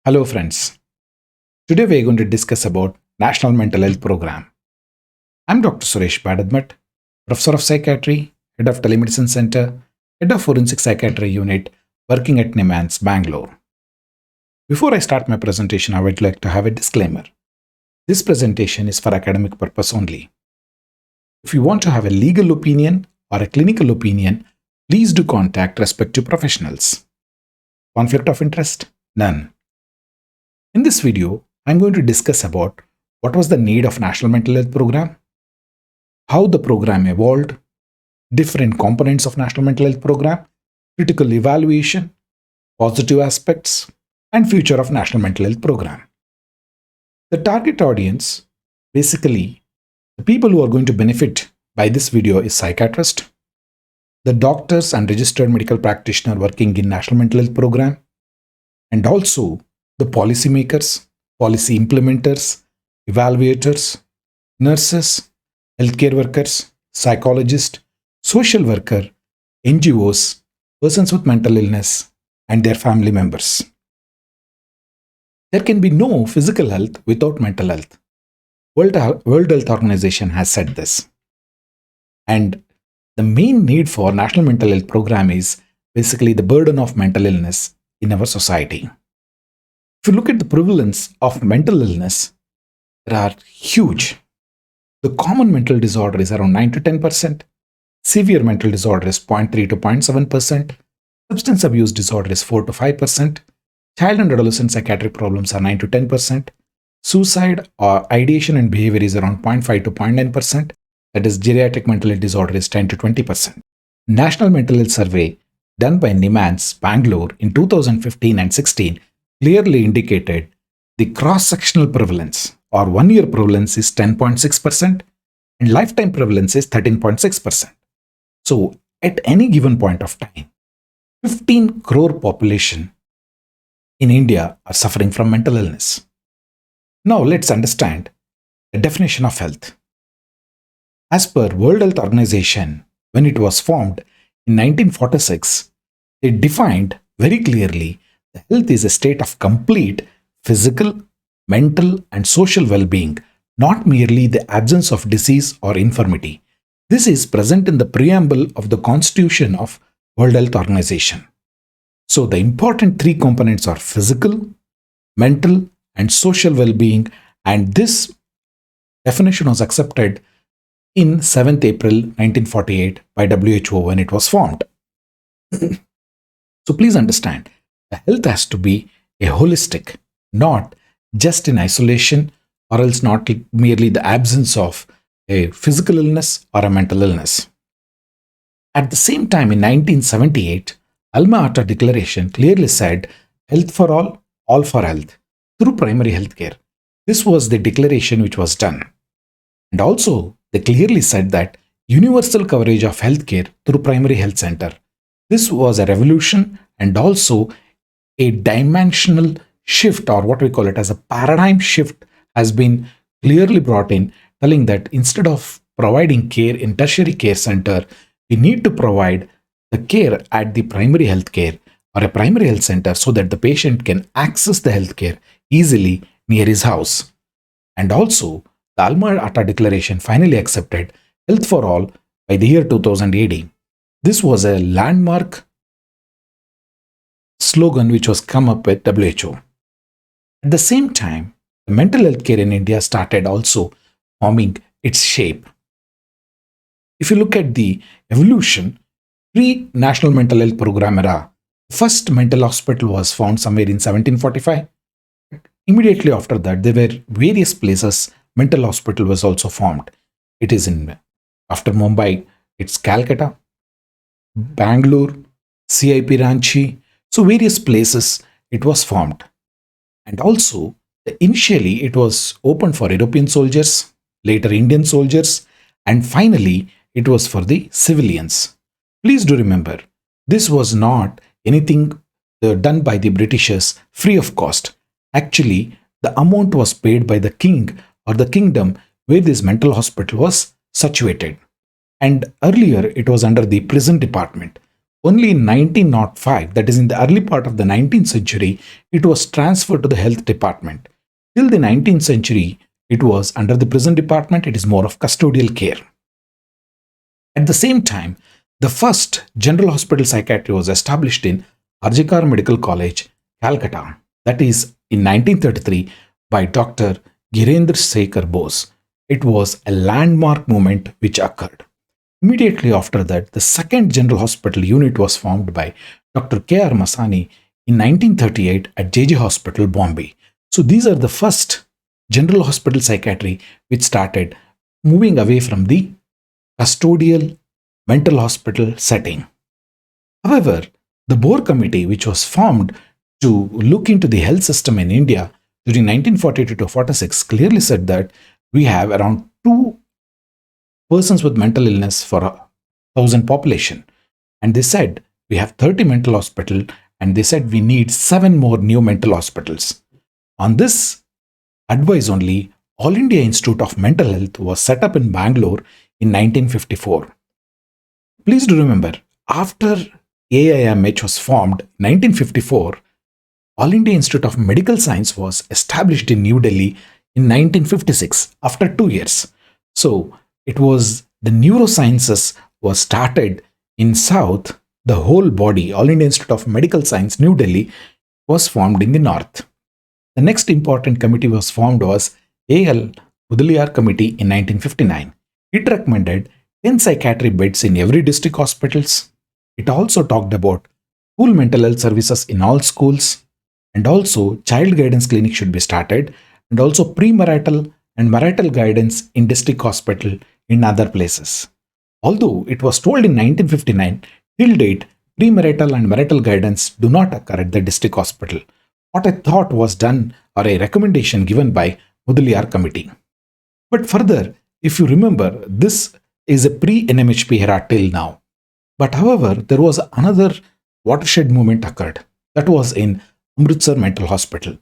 Hello friends. Today we are going to discuss about National Mental Health Program. I'm Dr. Suresh Badadmat, Professor of Psychiatry, Head of Telemedicine Center, Head of Forensic Psychiatry Unit, working at NIMANS, Bangalore. Before I start my presentation, I would like to have a disclaimer. This presentation is for academic purpose only. If you want to have a legal opinion or a clinical opinion, please do contact respective professionals. Conflict of interest? None. In this video, I'm going to discuss about what was the need of National Mental Health Program, how the program evolved, different components of National Mental Health Program, critical evaluation, positive aspects, and future of National Mental Health Program. The target audience, basically, the people who are going to benefit by this video is psychiatrists, the doctors and registered medical practitioner working in National Mental Health Program, and also the policymakers, policy implementers, evaluators, nurses, healthcare workers, psychologists, social worker, NGOs, persons with mental illness, and their family members. There can be no physical health without mental health. World Health Organization has said this. And the main need for National Mental Health Program is basically the burden of mental illness in our society. If you look at the prevalence of mental illness, they are huge. The common mental disorder is around 9 to 10%. Severe mental disorder is 0.3 to 0.7%. Substance abuse disorder is 4 to 5%. Child and adolescent psychiatric problems are 9 to 10%. Suicide or ideation and behavior is around 0.5 to 0.9%. That is, geriatric mental health disorder is 10 to 20%. National Mental Health Survey done by NIMANS, Bangalore in 2015 and 16 clearly indicated the cross-sectional prevalence or one-year prevalence is 10.6% and lifetime prevalence is 13.6%. So at any given point of time, 15 crore population in India are suffering from mental illness. Now let's understand the definition of health. As per World Health Organization, when it was formed in 1946, they defined very clearly that health is a state of complete physical, mental, and social well-being, not merely the absence of disease or infirmity. This is present in the preamble of the Constitution of World Health Organization. So the important three components are physical, mental, and social well-being, and this definition was accepted in 7th April 1948 by WHO when it was formed. So please understand, the health has to be a holistic, not just in isolation or else not merely the absence of a physical illness or a mental illness. At the same time, in 1978, Alma-Ata Declaration clearly said, health for all for health, through primary health care. This was the declaration which was done. And also, they clearly said that universal coverage of healthcare through primary health center. This was a revolution and also a dimensional shift, or what we call it as a paradigm shift, has been clearly brought in, telling that instead of providing care in tertiary care center, we need to provide the care at the primary health care or a primary health center so that the patient can access the healthcare easily near his house. And also, the Alma-Ata Declaration finally accepted health for all by the year 2000 AD. This was a landmark slogan which was come up with WHO. At the same time, the mental health care in India started also forming its shape. If you look at the evolution, pre-National Mental Health Program era, the first mental hospital was found somewhere in 1745. Immediately after that, there were various places mental hospital was also formed. It is after Mumbai, it's Calcutta, Bangalore, CIP Ranchi. So various places it was formed. And also, initially it was open for European soldiers, later Indian soldiers, and finally it was for the civilians. Please do remember, this was not anything done by the Britishers free of cost. Actually, the amount was paid by the king or the kingdom where this mental hospital was situated. And earlier it was under the prison department. Only in 1905, that is in the early part of the 19th century, it was transferred to the health department. Till the 19th century, it was under the prison department. It is more of custodial care. At the same time, the first general hospital psychiatry was established in Arjikar Medical College, Calcutta, that is in 1933 by Dr. Girendra Sekhar Bose. It was a landmark movement which occurred. Immediately after that, the second general hospital unit was formed by Dr. K.R. Masani in 1938 at JJ Hospital, Bombay. So these are the first general hospital psychiatry which started moving away from the custodial mental hospital setting. However, the Boer Committee, which was formed to look into the health system in India during 1942 to 46, clearly said that we have around 2 persons with mental illness for 1,000 population. And they said we have 30 mental hospitals, and they said we need 7 more new mental hospitals. On this advice only, All India Institute of Mental Health was set up in Bangalore in 1954. Please do remember, after AIMH was formed in 1954, All India Institute of Medical Science was established in New Delhi in 1956 after 2 years. So it was the neurosciences was started in South. The whole body, All India Institute of Medical Science, New Delhi, was formed in the North. The next important committee was formed was A.L. Mudaliar Committee in 1959. It recommended 10 psychiatry beds in every district hospitals. It also talked about school mental health services in all schools, and also child guidance clinic should be started, and also premarital and marital guidance in district hospital in other places. Although it was told in 1959, till date, premarital and marital guidance do not occur at the district hospital. What I thought was done or a recommendation given by Mudaliar Committee. But further, if you remember, this is a pre-NMHP era till now. But however, there was another watershed movement occurred. That was in Amritsar Mental Hospital.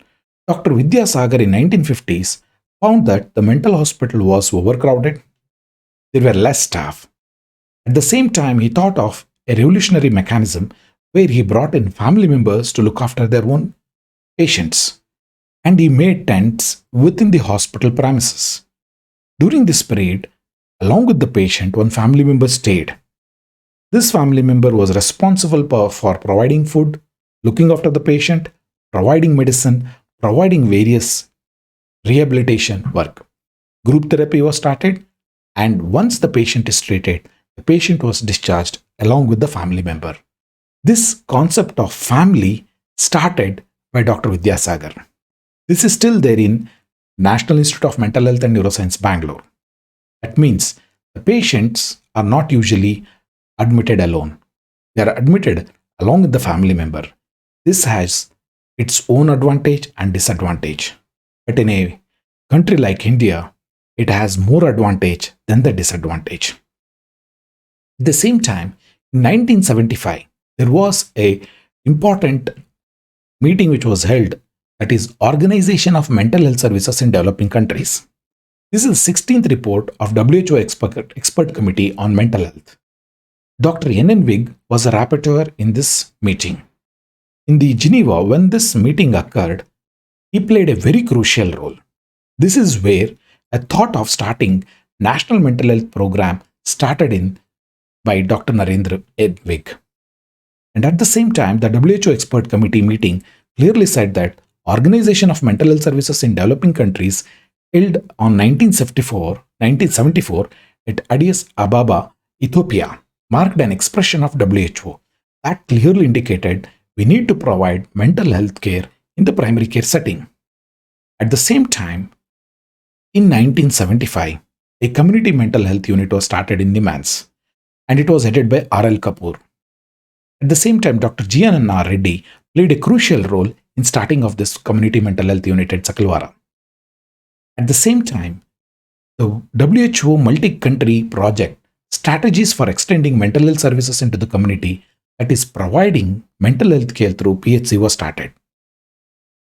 Dr. Vidyasagar in 1950s found that the mental hospital was overcrowded. There were less staff. At the same time, he thought of a revolutionary mechanism where he brought in family members to look after their own patients. And he made tents within the hospital premises. During this period, along with the patient, one family member stayed. This family member was responsible for providing food, looking after the patient, providing medicine, providing various rehabilitation work. Group therapy was started, and once the patient is treated, the patient was discharged along with the family member. This concept of family started by Dr. Vidyasagar. This is still there in National Institute of Mental Health and Neuroscience, Bangalore. That means the patients are not usually admitted alone. They are admitted along with the family member. This has its own advantage and disadvantage. But in a country like India, it has more advantage than the disadvantage. At the same time, in 1975, there was a important meeting which was held, that is Organization of Mental Health Services in Developing Countries. This is the 16th report of WHO Expert Committee on Mental Health. Dr. N.N. Vig was a rapporteur in this meeting. In the Geneva, when this meeting occurred, he played a very crucial role. This is where a thought of starting National Mental Health Program started in by Dr. Narendra Vig. And at the same time, the WHO Expert Committee meeting clearly said that Organization of Mental Health Services in Developing Countries held on 1974 at Addis Ababa, Ethiopia, marked an expression of WHO that clearly indicated we need to provide mental health care in the primary care setting. At the same time, in 1975, a community mental health unit was started in Nimans, and it was headed by R.L. Kapoor. At the same time, Dr. G.N.R. Reddy played a crucial role in starting of this community mental health unit at Sakalwara. At the same time, the WHO multi-country project Strategies for Extending Mental Health Services into the Community, that is providing mental health care through PHC, was started.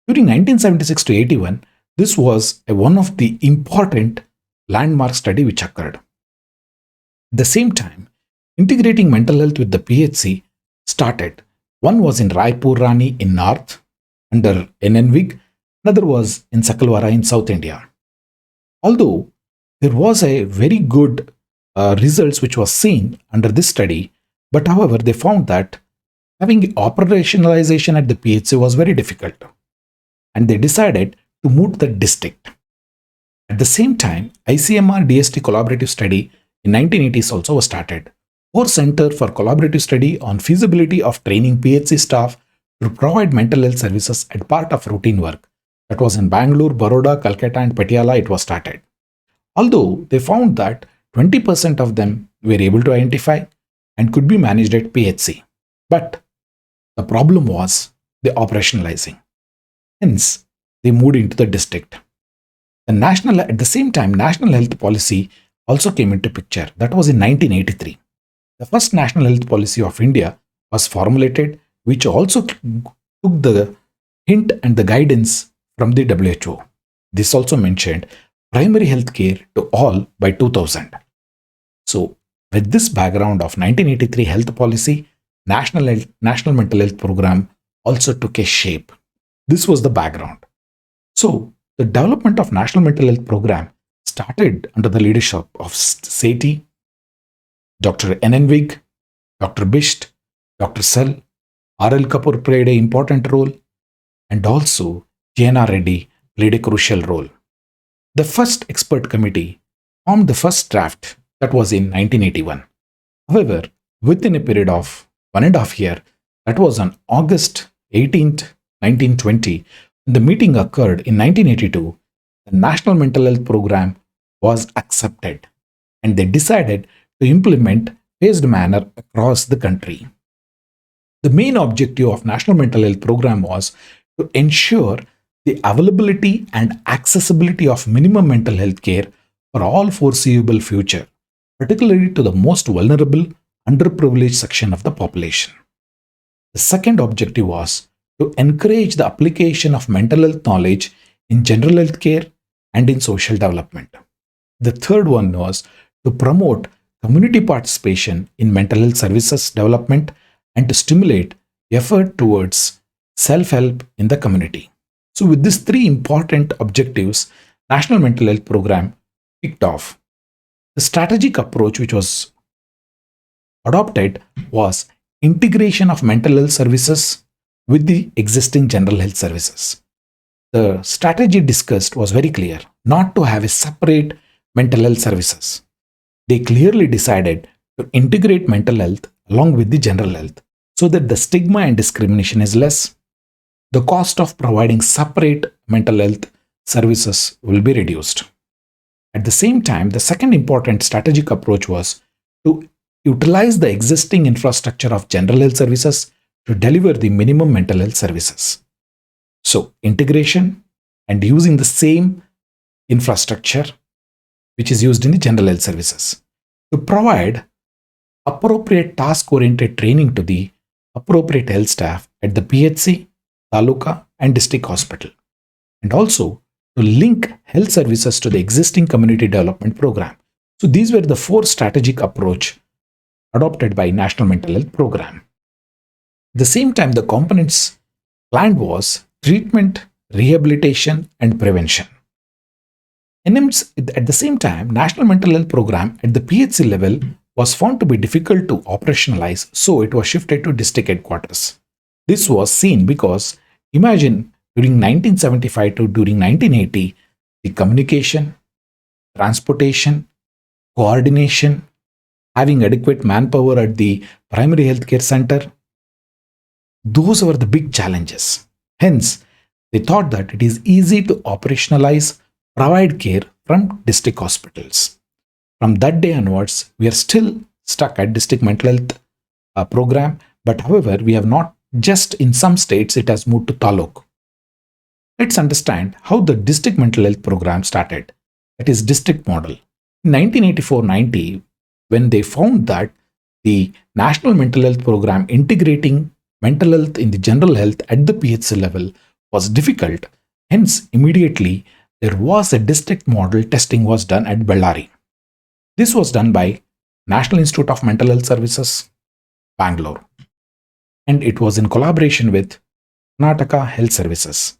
During 1976 to 81, this was one of the important landmark study which occurred. At the same time, integrating mental health with the PHC started. One was in Raipur Rani in north under NNVIG, another was in Sakalwara in South India. Although there was a very good results which was seen under this study, but however they found that having operationalization at the PHC was very difficult, and they decided to move to the district. At the same time, ICMR DST collaborative study in 1980s also was started. Core Center for Collaborative Study on feasibility of training PHC staff to provide mental health services as part of routine work. That was in Bangalore, Baroda, Calcutta, and Patiala. It was started. Although they found that 20% of them were able to identify and could be managed at PHC. But the problem was the operationalizing. Hence, they moved into the district. At the same time, national health policy also came into picture. That was in 1983. The first national health policy of India was formulated, which also took the hint and the guidance from the WHO. This also mentioned primary health care to all by 2000. So, with this background of 1983 health policy, National Mental Health Program also took a shape. This was the background. So, the development of National Mental Health Program started under the leadership of Sethi, Dr. N.N. Dr. Bisht, Dr. Sel, R.L. Kapoor played an important role, and also J.N.R. Reddy played a crucial role. The first expert committee formed the first draft, that was in 1981. However, within a period of 1.5 years, that was on August 18th, 1920, when the meeting occurred in 1982, the National Mental Health Program was accepted, and they decided to implement phased manner across the country. The main objective of National Mental Health Program was to ensure the availability and accessibility of minimum mental health care for all foreseeable future, particularly to the most vulnerable, underprivileged section of the population. The second objective was to encourage the application of mental health knowledge in general health care and in social development. The third one was to promote community participation in mental health services development and to stimulate effort towards self-help in the community. So with these three important objectives, National Mental Health Program kicked off. The strategic approach which was adopted was integration of mental health services with the existing general health services. The strategy discussed was very clear, not to have a separate mental health services. They clearly decided to integrate mental health along with the general health so that the stigma and discrimination is less. The cost of providing separate mental health services will be reduced. At the same time, the second important strategic approach was to utilize the existing infrastructure of general health services to deliver the minimum mental health services. So, integration and using the same infrastructure which is used in the general health services to provide appropriate task-oriented training to the appropriate health staff at the PHC, Taluka, and district hospital, and also to link health services to the existing community development program. So these were the four strategic approach adopted by National Mental Health Program. At the same time, the components planned was treatment, rehabilitation, and prevention. At the same time, National Mental Health Program at the PHC level was found to be difficult to operationalize, so it was shifted to district headquarters. This was seen because imagine during 1975 to during 1980, the communication, transportation, coordination, having adequate manpower at the primary healthcare center, those were the big challenges. Hence, they thought that it is easy to operationalize, provide care from district hospitals. From that day onwards, we are still stuck at district mental health program, but however, we have not just in some states, it has moved to Taluk. Let's understand how the district mental health program started. That is district model. In 1984-90, when they found that the National Mental Health Program integrating mental health in the general health at the PHC level was difficult, hence immediately there was a district model testing was done at Bellary. This was done by National Institute of Mental Health Services, Bangalore. and it was in collaboration with Karnataka Health Services.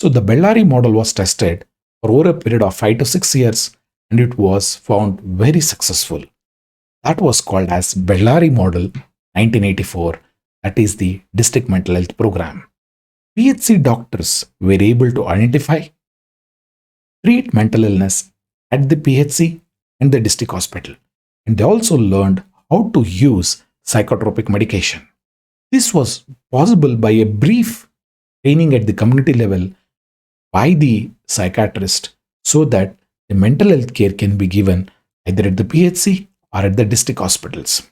So the Bellary model was tested for over a period of 5 to 6 years and it was found very successful. That was called as Bellary model 1984, that is the district mental health program. PHC doctors were able to identify, treat mental illness at the PHC and the district hospital, and they also learned how to use psychotropic medication. This was possible by a brief training at the community level by the psychiatrist so that the mental health care can be given either at the PHC or at the district hospitals.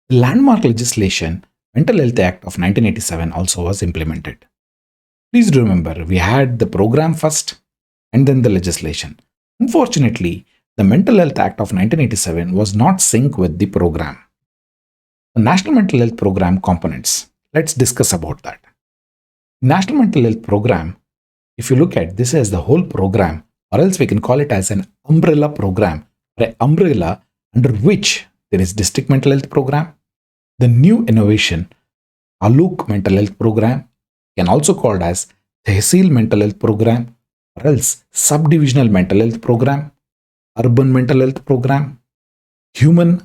The landmark legislation, Mental Health Act of 1987, also was implemented. Please remember, we had the program first and then the legislation. Unfortunately, the Mental Health Act of 1987 was not synced with the program. The National Mental Health Program components. Let's discuss about that. National Mental Health Program, if you look at this as the whole program, or else we can call it as an umbrella program, or an umbrella under which there is District Mental Health Program, the new innovation, Taluk Mental Health Program, can also called as Tehsil Mental Health Program, or else Subdivisional Mental Health Program, Urban Mental Health Program, Human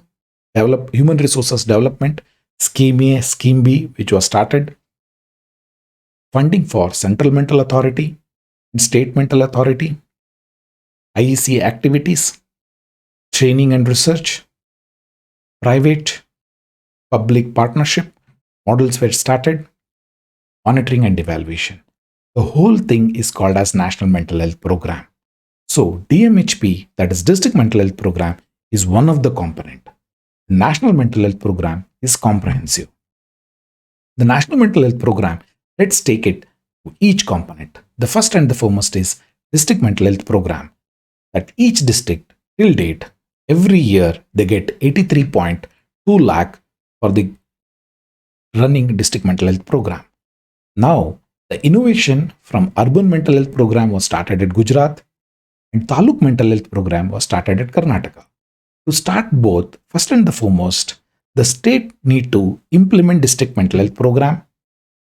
Resources Development, Scheme A, Scheme B, which was started, funding for Central Mental Authority and State Mental Authority, IEC activities, training and research, private public partnership models were started, monitoring and evaluation. The whole thing is called as National Mental Health Program. So DMHP, that is District Mental Health Program, is one of the component. The National Mental Health Program is comprehensive. The National Mental Health Program, let's take it to each component. The first and the foremost is District Mental Health Program. That each district till date, every year they get 83.2 lakh for the running District Mental Health Program. Now, the innovation from Urban Mental Health Program was started at Gujarat and Taluk Mental Health Program was started at Karnataka. To start both, first and the foremost, the state need to implement District Mental Health Program,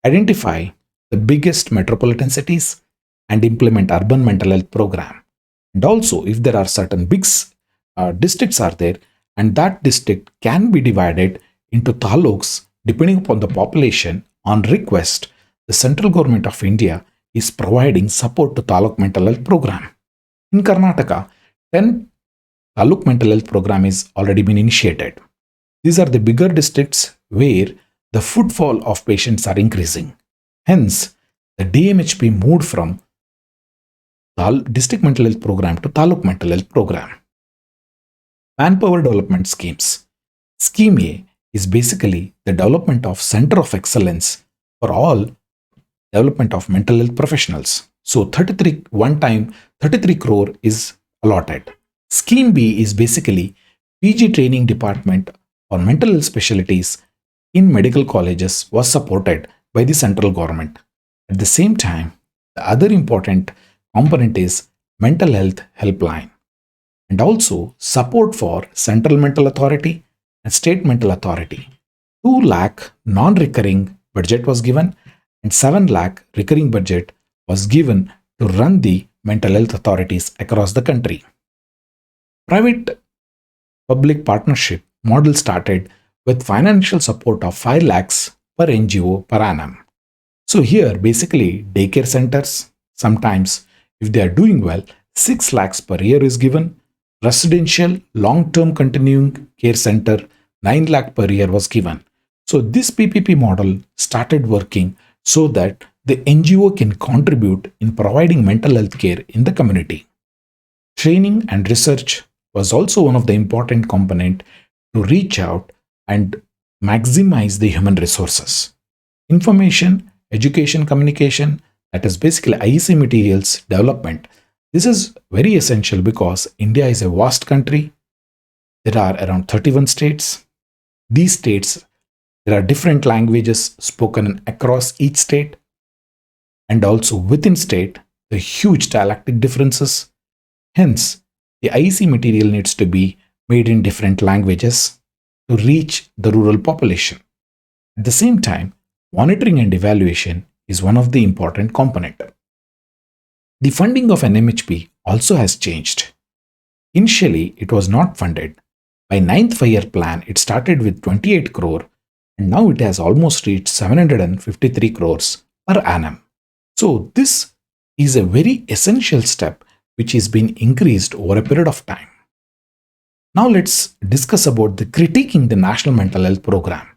identify the biggest metropolitan cities and implement Urban Mental Health Program. And also, if there are certain big districts are there, and that district can be divided into taluks depending upon the population. On request, the central government of India is providing support to Taluk Mental Health Program. In Karnataka, 10 Taluk Mental Health Program is already been initiated. These are the bigger districts where the footfall of patients are increasing. Hence, the DMHP moved from District Mental Health Program to Taluk Mental Health Program. Manpower development schemes. Scheme A is basically the development of center of excellence for all development of mental health professionals. So 33 crore is allotted. Scheme B is basically PG training department for mental health specialties in medical colleges was supported by the central government. At the same time, the other important component is mental health helpline and also support for Central Mental Authority and State Mental Authority. 2 lakh non-recurring budget was given and 7 lakh recurring budget was given to run the mental health authorities across the country. Private public partnership model started with financial support of 5 lakhs per NGO per annum. So here basically daycare centers, sometimes if they are doing well, 6 lakhs per year is given. Residential long-term continuing care center, 9 lakh per year was given. So this PPP model started working so that the NGO can contribute in providing mental health care in the community. Training and research was also one of the important components to reach out and maximize the human resources. Information, education, communication, that is basically IEC materials development. This is very essential because India is a vast country. There are around 31 states. These states, there are different languages spoken across each state. And also within state, the huge dialectic differences. Hence, the IEC material needs to be made in different languages to reach the rural population. At the same time, monitoring and evaluation is one of the important component. The funding of NMHP also has changed. Initially, it was not funded. By ninth five-year plan, it started with 28 crore and now it has almost reached 753 crores per annum. So this is a very essential step which has been increased over a period of time. Now let's discuss about the critiquing the National Mental Health Program.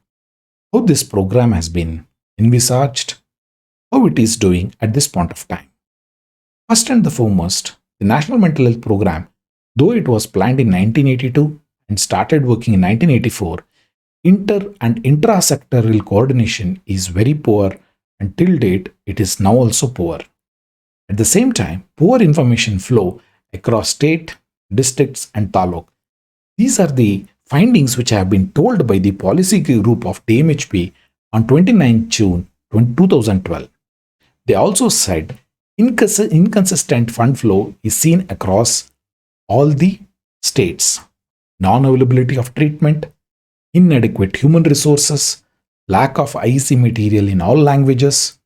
How this program has been envisaged, how it is doing at this point of time. First and the foremost, the National Mental Health Program, though it was planned in 1982 and started working in 1984, inter and intra-sectoral coordination is very poor and till date it is now also poor. At the same time, poor information flow across state, districts and taluk. These are the findings which have been told by the policy group of DMHP on 29 June 2012. They also said inconsistent fund flow is seen across all the states. Non-availability of treatment, inadequate human resources, lack of IEC material in all languages,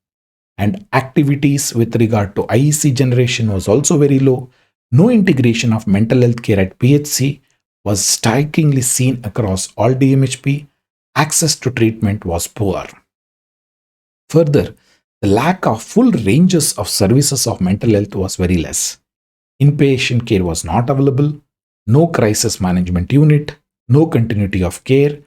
and activities with regard to IEC generation was also very low. No integration of mental health care at PHC was strikingly seen across all DMHP. Access to treatment was poor. Further, the lack of full ranges of services of mental health was very less. Inpatient care was not available, no crisis management unit, no continuity of care,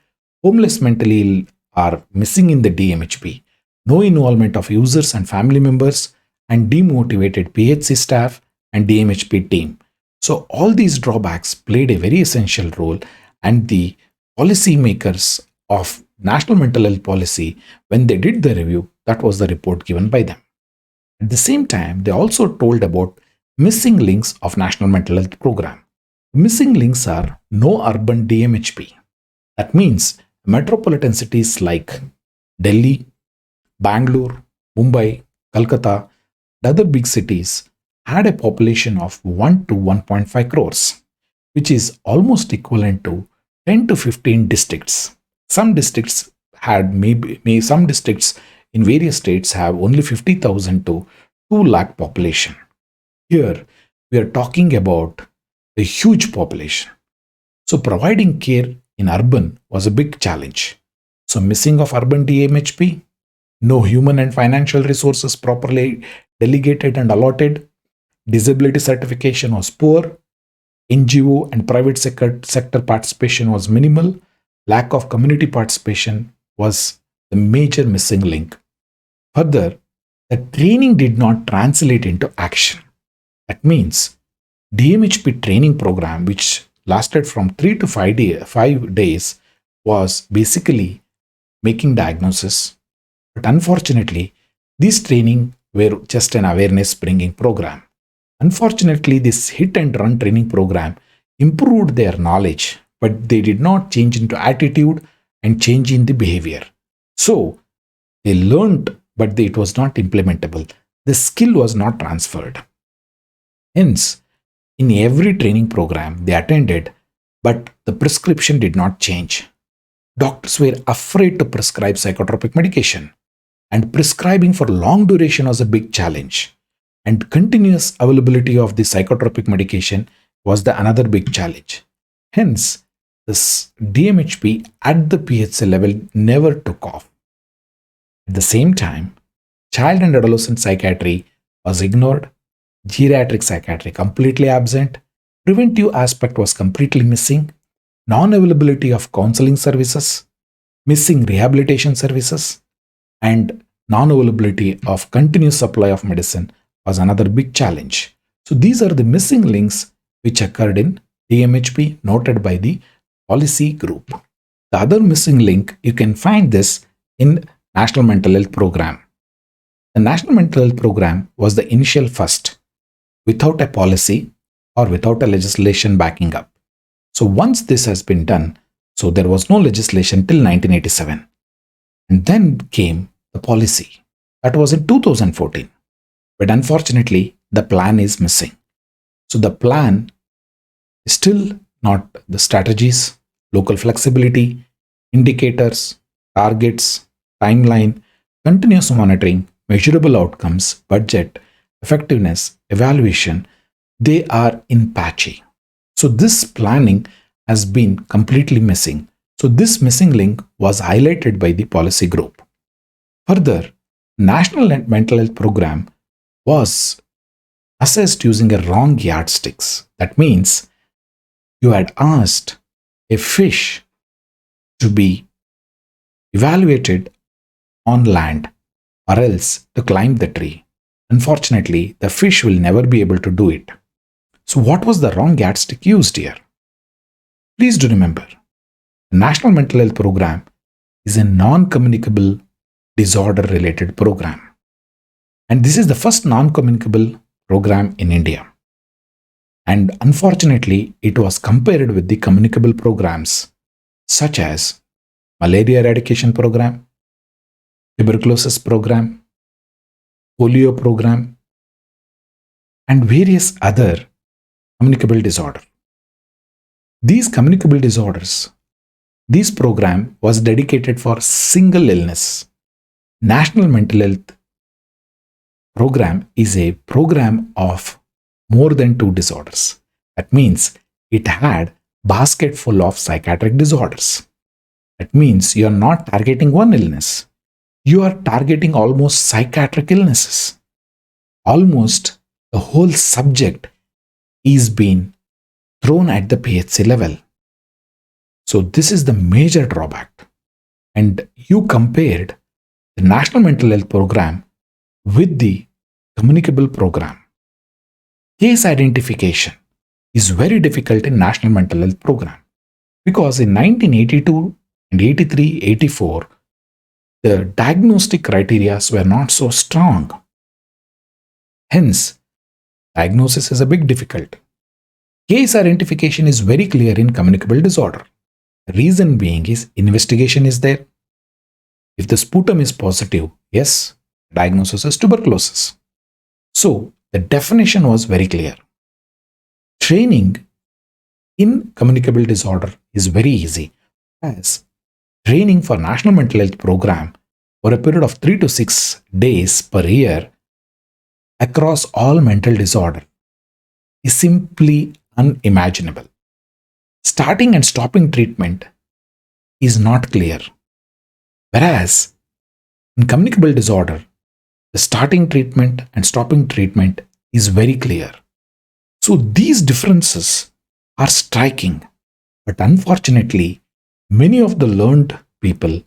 homeless mentally ill are missing in the DMHP, no involvement of users and family members, and demotivated PHC staff and DMHP team. So all these drawbacks played a very essential role, and the policymakers of National Mental Health Policy, when they did the review, that was the report given by them. At the same time, they also told about missing links of National Mental Health Program. Missing links are no urban DMHP. That means metropolitan cities like Delhi, Bangalore, Mumbai, Calcutta, and other big cities had a population of 1 to 1.5 crores, which is almost equivalent to 10 to 15 districts. Some districts had maybe some districts in various states have only 50,000 to 2 lakh population. Here we are talking about a huge population. So providing care in urban was a big challenge. So missing of urban DMHP, no human and financial resources properly delegated and allotted, disability certification was poor, NGO and private sector participation was minimal, lack of community participation was the major missing link. Further, the training did not translate into action. That means DMHP training program, which lasted from 3 to 5 days, was basically making diagnosis. But unfortunately, these training were just an awareness bringing program. Unfortunately, this hit and run training program improved their knowledge, but they did not change into attitude and change in the behavior. So they learned, but it was not implementable. The skill was not transferred. Hence, in every training program they attended, but the prescription did not change. Doctors were afraid to prescribe psychotropic medication, and prescribing for long duration was a big challenge. And continuous availability of the psychotropic medication was the another big challenge. Hence, this DMHP at the PHC level never took off. At the same time, child and adolescent psychiatry was ignored, geriatric psychiatry completely absent, preventive aspect was completely missing, non-availability of counseling services, missing rehabilitation services, and non-availability of continuous supply of medicine was another big challenge. So these are the missing links which occurred in DMHP noted by the policy group. The other missing link, you can find this in National Mental Health Program. The National Mental Health Program was the initial first without a policy or without a legislation backing up. So once this has been done, so there was no legislation till 1987. And then came the policy. That was in 2014. But unfortunately, the plan is missing. So the plan is still not the strategies, local flexibility, indicators, targets, timeline, continuous monitoring, measurable outcomes, budget, effectiveness, evaluation, they are in patchy. So this planning has been completely missing. So this missing link was highlighted by the policy group. Further, National Mental Health Program was assessed using a wrong yardsticks. That means you had asked a fish to be evaluated on land or else to climb the tree. Unfortunately, the fish will never be able to do it. So what was the wrong yardstick used here? Please do remember, the National Mental Health Program is a non-communicable disorder related program. And this is the first non-communicable program in India. And unfortunately, it was compared with the communicable programs such as Malaria Eradication Program, Tuberculosis Program, Polio Program, and various other communicable disorders. These communicable disorders, this program was dedicated for single illness. National Mental Health Program is a program of more than two disorders. That means it had basket full of psychiatric disorders. That means you are not targeting one illness. You are targeting almost psychiatric illnesses. Almost the whole subject is being thrown at the PHC level. So this is the major drawback. And you compared the National Mental Health Program with the communicable program. Case identification is very difficult in National Mental Health Program because in 1982 and 83-84, the diagnostic criteria were not so strong. Hence, diagnosis is a big difficult. Case identification is very clear in communicable disorder. The reason being is investigation is there. If the sputum is positive, yes, diagnosis is tuberculosis. So the definition was very clear. Training in communicable disorder is very easy, as training for National Mental Health Program for a period of 3 to 6 days per year across all mental disorder is simply unimaginable. Starting and stopping treatment is not clear. Whereas in communicable disorder, the starting treatment and stopping treatment is very clear. So these differences are striking. But unfortunately, many of the learned people,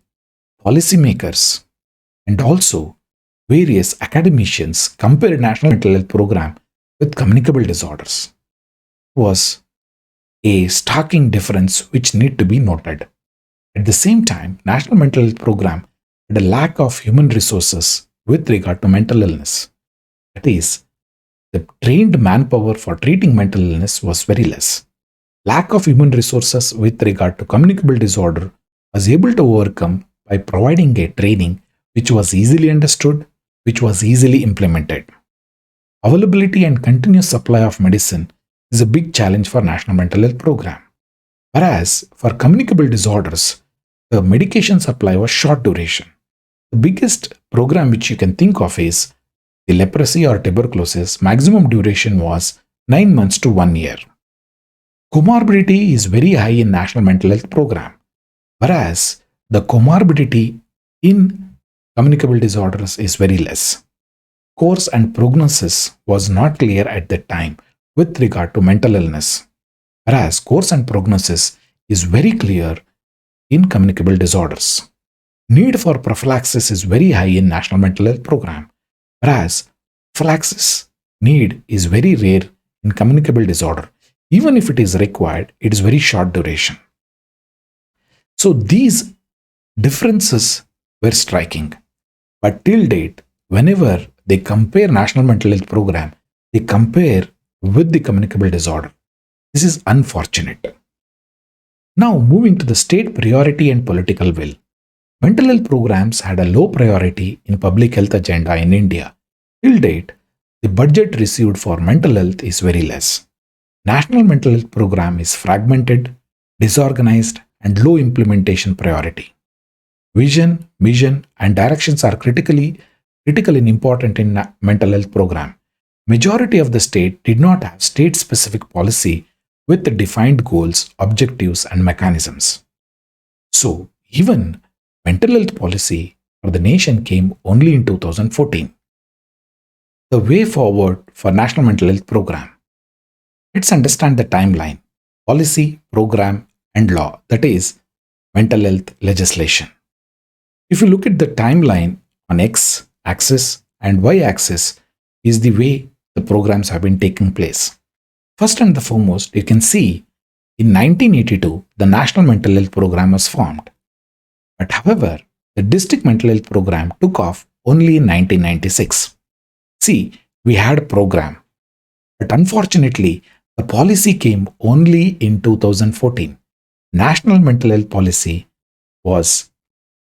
policymakers, and also various academicians compared National Mental Health Program with communicable disorders. It was a starking difference which need to be noted. At the same time, National Mental Health Program had a lack of human resources with regard to mental illness. That is, the trained manpower for treating mental illness was very less. Lack of human resources with regard to communicable disorder was able to overcome by providing a training which was easily understood, which was easily implemented. Availability and continuous supply of medicine is a big challenge for National Mental Health Program. Whereas for communicable disorders, the medication supply was short duration. The biggest program which you can think of is the leprosy or tuberculosis. Maximum duration was 9 months to 1 year. Comorbidity is very high in National Mental Health Program, whereas the comorbidity in communicable disorders is very less. Course and prognosis was not clear at that time with regard to mental illness, whereas course and prognosis is very clear in communicable disorders. Need for prophylaxis is very high in National Mental Health Program, whereas prophylaxis need is very rare in communicable disorder. Even if it is required, it is very short duration. So these differences were striking. But till date, whenever they compare National Mental Health Program, they compare with the communicable disorder. This is unfortunate. Now moving to the state priority and political will. Mental health programs had a low priority in public health agenda in India. Till date, the budget received for mental health is very less. National Mental Health Program is fragmented, disorganized, and low implementation priority. Vision, mission, and directions are critical and important in mental health program. Majority of the state did not have state-specific policy with the defined goals, objectives, and mechanisms. So even mental health policy for the nation came only in 2014. The way forward for National Mental Health Program. Let's understand the timeline, policy, program, and law, that is, mental health legislation. If you look at the timeline on X axis and Y axis, is the way the programs have been taking place. First and the foremost, you can see in 1982, the National Mental Health Program was formed. But however, the District Mental Health Program took off only in 1996. See, we had a program, but unfortunately, the policy came only in 2014. National Mental Health Policy was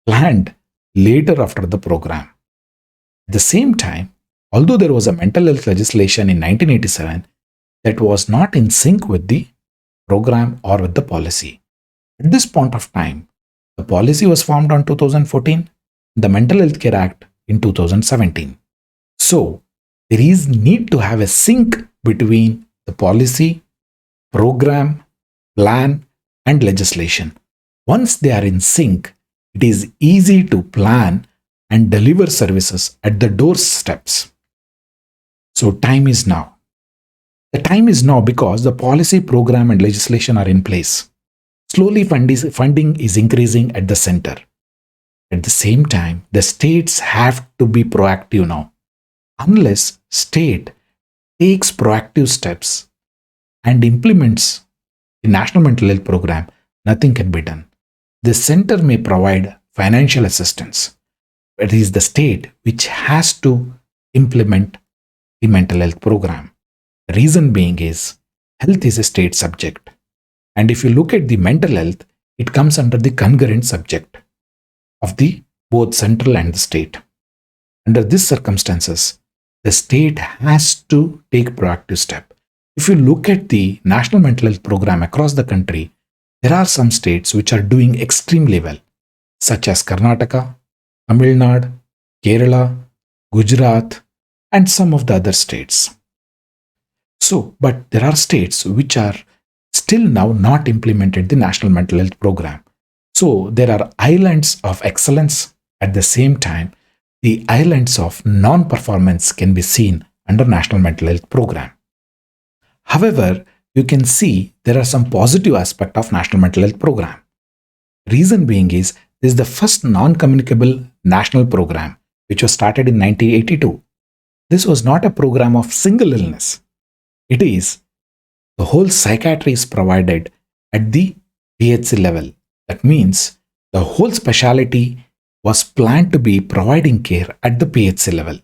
planned later after the program. At the same time, although there was a mental health legislation in 1987 that was not in sync with the program or with the policy. At this point of time, the policy was formed on 2014, the Mental Health Care Act in 2017. So, there is need to have a sync between the policy, program, plan, and legislation. Once they are in sync, it is easy to plan and deliver services at the doorsteps. So time is now. The time is now because the policy, program, and legislation are in place. Slowly funding is increasing at the center. At the same time, the states have to be proactive now. Unless state takes proactive steps and implements the National Mental Health Program, nothing can be done. The center may provide financial assistance, but it is the state which has to implement the mental health program. The reason being is health is a state subject. And if you look at the mental health, it comes under the concurrent subject of the both central and the state. Under these circumstances, the state has to take proactive step. If you look at the National Mental Health Program across the country, there are some states which are doing extremely well, such as Karnataka, Tamil Nadu, Kerala, Gujarat, and some of the other states. So, but there are states which are still now not implemented the National Mental Health Program. So, there are islands of excellence. At the same time, the islands of non-performance can be seen under National Mental Health Program. However, you can see there are some positive aspects of National Mental Health Program. Reason being is this is the first non-communicable national program which was started in 1982. This was not a program of single illness. It is the whole psychiatry is provided at the PHC level. That means the whole specialty was planned to be providing care at the PHC level.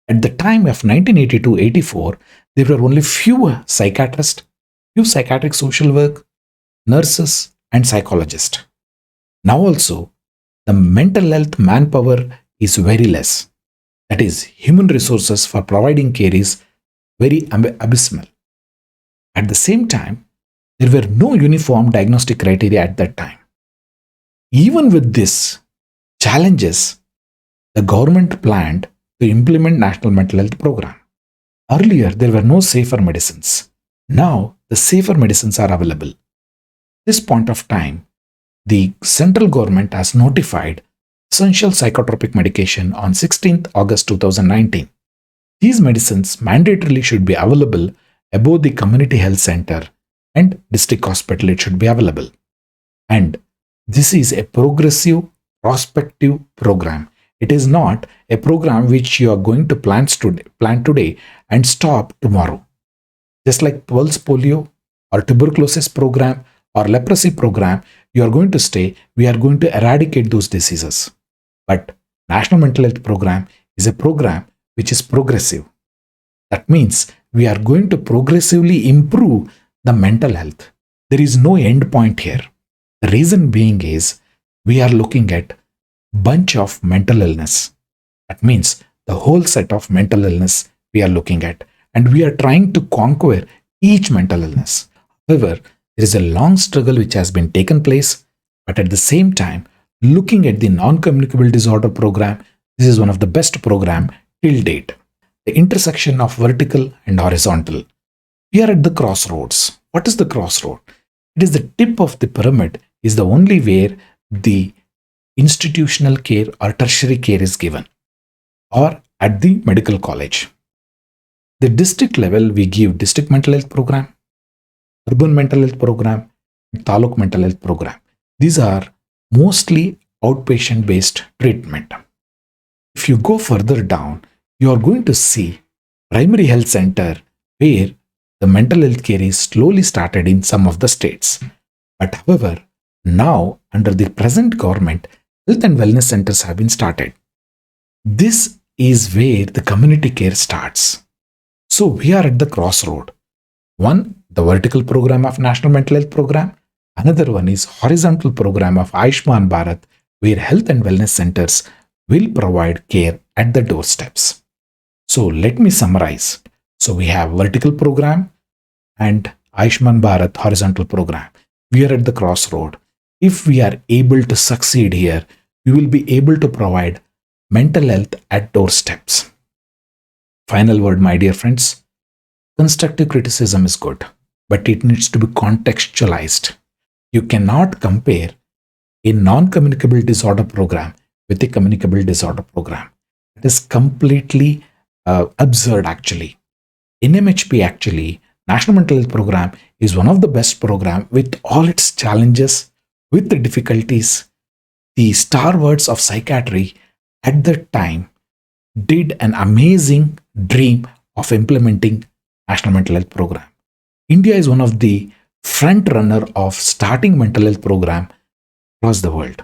At the time of 1982-84, there were only few psychiatrists, few psychiatric social work, nurses, and psychologists. Now also, the mental health manpower is very less. That is, human resources for providing care is very abysmal. At the same time, there were no uniform diagnostic criteria at that time. Even with this challenges, the government planned to implement National Mental Health Program. Earlier, there were no safer medicines. Now, the safer medicines are available. At this point of time, the central government has notified essential psychotropic medication on 16th August 2019. These medicines mandatorily should be available above the community health center and district hospital. It should be available. And this is a progressive, prospective program. It is not a program which you are going to plan today and stop tomorrow. Just like pulse polio or tuberculosis program or leprosy program, you are going to stay, we are going to eradicate those diseases. But National Mental Health Program is a program which is progressive. That means we are going to progressively improve the mental health. There is no end point here. The reason being is we are looking at bunch of mental illness. That means the whole set of mental illness we are looking at, and we are trying to conquer each mental illness. However, there is a long struggle which has been taken place, but at the same time, Looking at the non-communicable disorder program, this is one of the best program till date. The intersection of vertical and horizontal. We are at the crossroads. What is the crossroad? It is the tip of the pyramid is the only where the institutional care or tertiary care is given, or at the medical college. The district level, we give district mental health program, urban mental health program, and taluk mental health program. These are mostly outpatient based treatment. If you go further down, you are going to see primary health center where the mental health care is slowly started in some of the states. But however, now under the present government, health and wellness centers have been started. This is where the community care starts. So we are at the crossroad. One, the vertical program of National Mental Health Program. Another one is horizontal program of Ayushman Bharat, where health and wellness centers will provide care at the doorsteps. So let me summarize. So we have vertical program and Ayushman Bharat horizontal program. We are at the crossroad. If we are able to succeed here, we will be able to provide mental health at doorsteps. Final word, my dear friends. Constructive criticism is good, but it needs to be contextualized. You cannot compare a non-communicable disorder program with a communicable disorder program. It is completely absurd actually. NMHP actually, National Mental Health Program, is one of the best program with all its challenges, with the difficulties. The stalwarts of psychiatry at that time did an amazing dream of implementing National Mental Health Program. India is one of the front runner of starting mental health program across the world.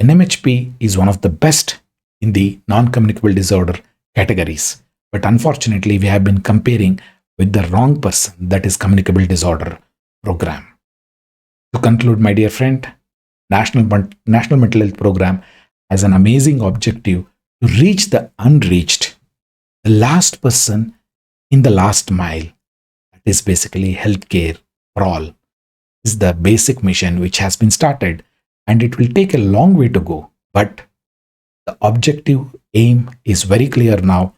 NMHP is one of the best in the non-communicable disorder categories. But unfortunately, we have been comparing with the wrong person, that is communicable disorder program. To conclude, my dear friend, National Mental Health Program has an amazing objective to reach the unreached, the last person in the last mile. That is basically healthcare for all. Is the basic mission which has been started, and it will take a long way to go. But the objective aim is very clear now.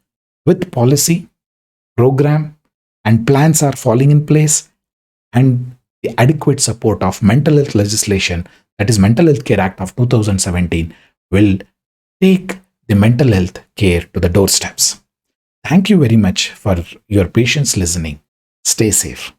With policy, program, and plans are falling in place, and the adequate support of mental health legislation, that is Mental Health Care Act of 2017, will take the mental health care to the doorsteps. Thank you very much for your patience listening. Stay safe.